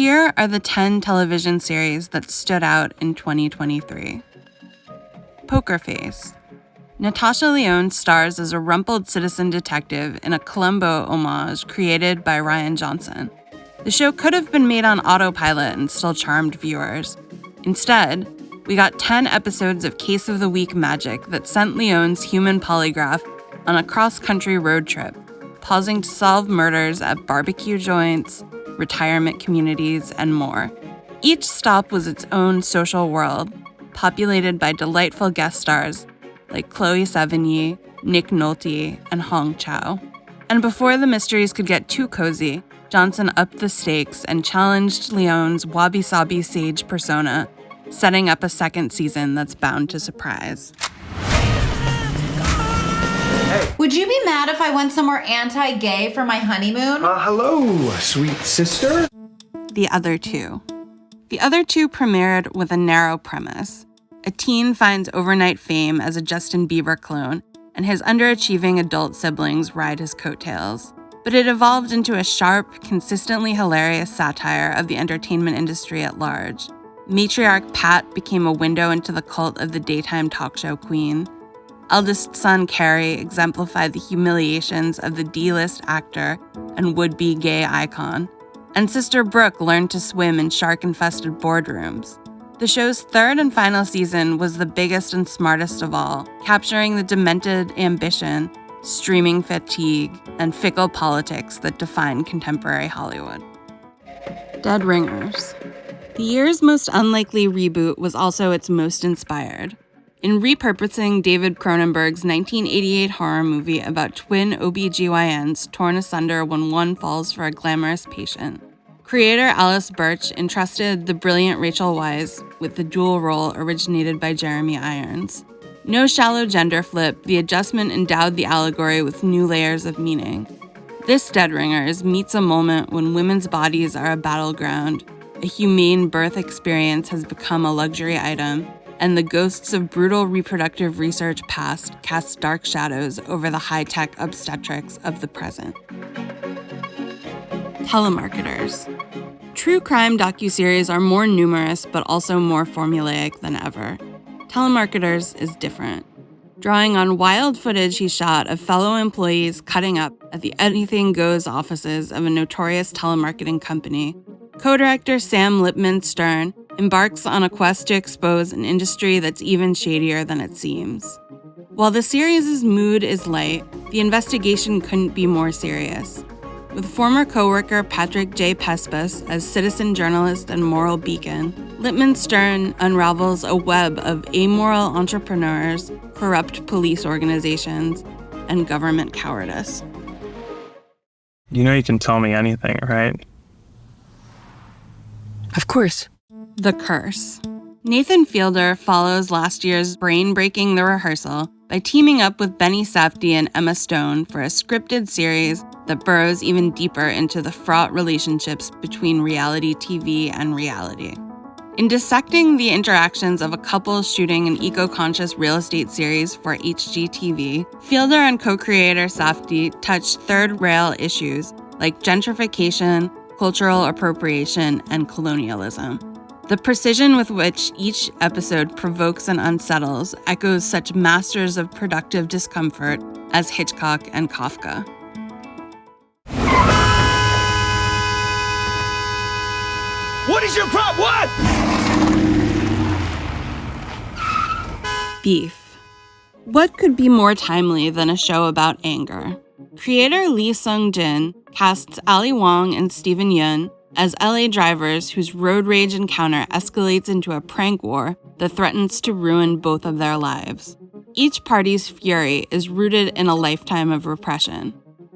Here are the 10 television series that stood out in 2023. Poker Face. Natasha Lyonne stars as a rumpled citizen detective in a Columbo homage created by Rian Johnson. The show could have been made on autopilot and still charmed viewers. Instead, we got 10 episodes of Case of the Week magic that sent Lyonne's human polygraph on a cross-country road trip, pausing to solve murders at barbecue joints, retirement communities, and more. Each stop was its own social world, populated by delightful guest stars like Chloe Sevigny, Nick Nolte, and Hong Chow. And before the mysteries could get too cozy, Johnson upped the stakes and challenged Lyonne's wabi-sabi sage persona, setting up a second season that's bound to surprise. Hey. Would you be mad if I went somewhere anti-gay for my honeymoon? Hello, sweet sister. The Other Two. The Other Two premiered with a narrow premise. A teen finds overnight fame as a Justin Bieber clone, and his underachieving adult siblings ride his coattails. But it evolved into a sharp, consistently hilarious satire of the entertainment industry at large. Matriarch Pat became a window into the cult of the daytime talk show queen. Eldest son Carrie exemplified the humiliations of the D-list actor and would-be gay icon. And sister Brooke learned to swim in shark-infested boardrooms. The show's third and final season was the biggest and smartest of all, capturing the demented ambition, streaming fatigue, and fickle politics that define contemporary Hollywood. Dead Ringers. The year's most unlikely reboot was also its most inspired. In repurposing David Cronenberg's 1988 horror movie about twin OBGYNs torn asunder when one falls for a glamorous patient, creator Alice Birch entrusted the brilliant Rachel Weisz with the dual role originated by Jeremy Irons. No shallow gender flip, the adjustment endowed the allegory with new layers of meaning. This Dead Ringers meets a moment when women's bodies are a battleground, a humane birth experience has become a luxury item, and the ghosts of brutal reproductive research past cast dark shadows over the high-tech obstetrics of the present. Telemarketers. True crime docuseries are more numerous but also more formulaic than ever. Telemarketers is different. Drawing on wild footage he shot of fellow employees cutting up at the Anything Goes offices of a notorious telemarketing company, co-director Sam Lipman-Stern embarks on a quest to expose an industry that's even shadier than it seems. While the series' mood is light, the investigation couldn't be more serious. With former co-worker Patrick J. Pespis as citizen journalist and moral beacon, Lipman-Stern unravels a web of amoral entrepreneurs, corrupt police organizations, and government cowardice. You know you can tell me anything, right? Of course. The Curse. Nathan Fielder follows last year's brain-breaking The Rehearsal by teaming up with Benny Safdie and Emma Stone for a scripted series that burrows even deeper into the fraught relationships between reality TV and reality. In dissecting the interactions of a couple shooting an eco-conscious real estate series for HGTV, Fielder and co-creator Safdie touched third-rail issues like gentrification, cultural appropriation, and colonialism. The precision with which each episode provokes and unsettles echoes such masters of productive discomfort as Hitchcock and Kafka. What is your problem? What? Beef. What could be more timely than a show about anger? Creator Lee Sung-jin casts Ali Wong and Steven Yeun as LA drivers whose road rage encounter escalates into a prank war that threatens to ruin both of their lives. Each party's fury is rooted in a lifetime of repression.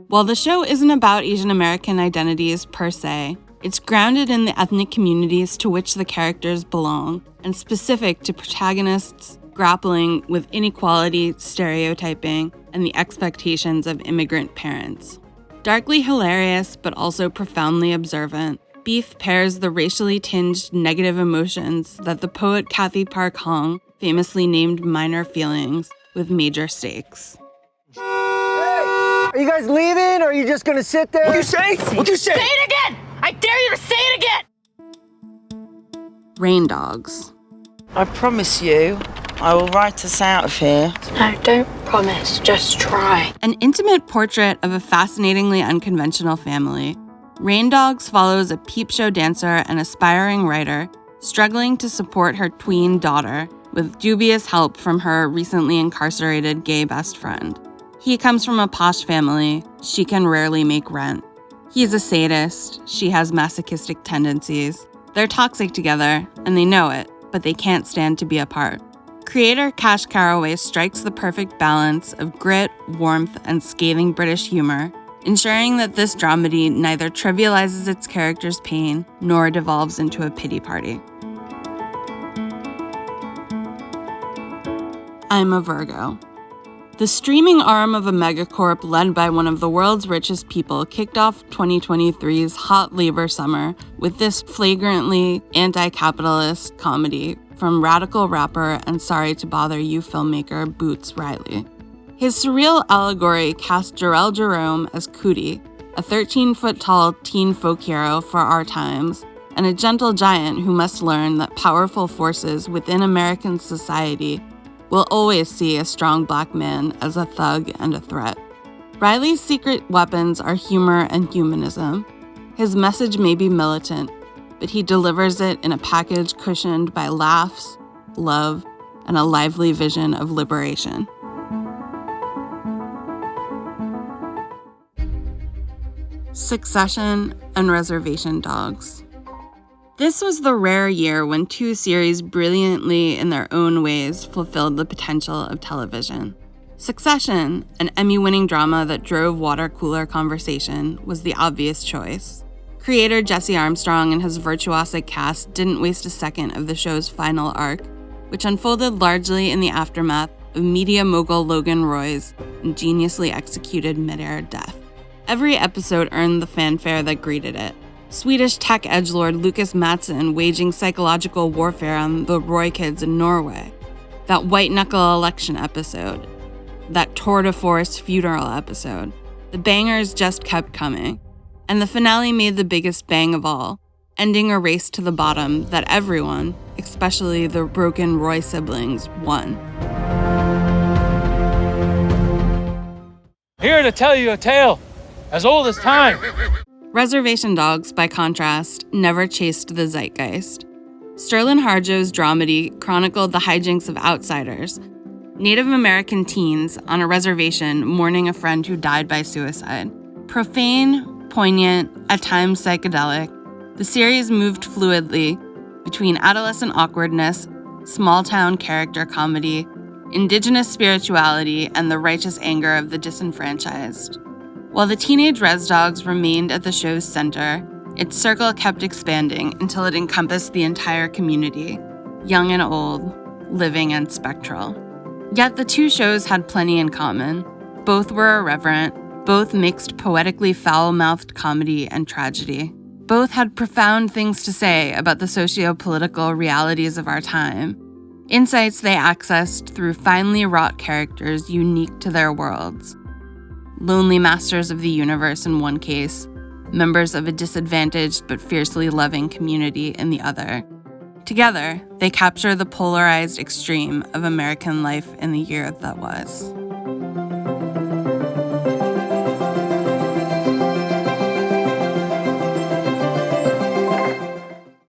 While the show isn't about Asian American identities per se, it's grounded in the ethnic communities to which the characters belong, and specific to protagonists grappling with inequality, stereotyping, and the expectations of immigrant parents. Darkly hilarious, but also profoundly observant, Beef pairs the racially tinged negative emotions that the poet Kathy Park Hong famously named minor feelings with major stakes. Hey, are you guys leaving, or are you just gonna sit there? What'd you say? What'd you say? Say it again! I dare you to say it again! Rain dogs. I promise you, I will write us out of here. No, don't promise, just try. An intimate portrait of a fascinatingly unconventional family, Rain Dogs follows a peep show dancer and aspiring writer struggling to support her tween daughter with dubious help from her recently incarcerated gay best friend. He comes from a posh family. She can rarely make rent. He's a sadist. She has masochistic tendencies. They're toxic together, and they know it, but they can't stand to be apart. Creator Cash Caraway strikes the perfect balance of grit, warmth, and scathing British humor, ensuring that this dramedy neither trivializes its characters' pain nor devolves into a pity party. I'm a Virgo. The streaming arm of a megacorp led by one of the world's richest people kicked off 2023's hot labor summer with this flagrantly anti-capitalist comedy from radical rapper and Sorry to Bother You filmmaker Boots Riley. His surreal allegory cast Jarrell Jerome as Cootie, a 13-foot-tall teen folk hero for our times, and a gentle giant who must learn that powerful forces within American society will always see a strong black man as a thug and a threat. Riley's secret weapons are humor and humanism. His message may be militant, but he delivers it in a package cushioned by laughs, love, and a lively vision of liberation. Succession and Reservation Dogs. This was the rare year when two series brilliantly in their own ways fulfilled the potential of television. Succession, an Emmy-winning drama that drove water cooler conversation, was the obvious choice. Creator Jesse Armstrong and his virtuosic cast didn't waste a second of the show's final arc, which unfolded largely in the aftermath of media mogul Logan Roy's ingeniously executed mid-air death. Every episode earned the fanfare that greeted it. Swedish tech edgelord Lucas Mattsson waging psychological warfare on the Roy kids in Norway. That white-knuckle election episode. That tour de force funeral episode. The bangers just kept coming. And the finale made the biggest bang of all, ending a race to the bottom that everyone, especially the broken Roy siblings, won. Here to tell you a tale as old as time. Reservation Dogs, by contrast, never chased the zeitgeist. Sterling Harjo's dramedy chronicled the hijinks of outsiders, Native American teens on a reservation mourning a friend who died by suicide. Profane, poignant, at times psychedelic, the series moved fluidly between adolescent awkwardness, small-town character comedy, indigenous spirituality, and the righteous anger of the disenfranchised. While the teenage Res Dogs remained at the show's center, its circle kept expanding until it encompassed the entire community, young and old, living and spectral. Yet the two shows had plenty in common. Both were irreverent, both mixed poetically foul-mouthed comedy and tragedy. Both had profound things to say about the socio-political realities of our time, insights they accessed through finely wrought characters unique to their worlds. Lonely masters of the universe in one case, members of a disadvantaged but fiercely loving community in the other. Together, they capture the polarized extreme of American life in the year that was.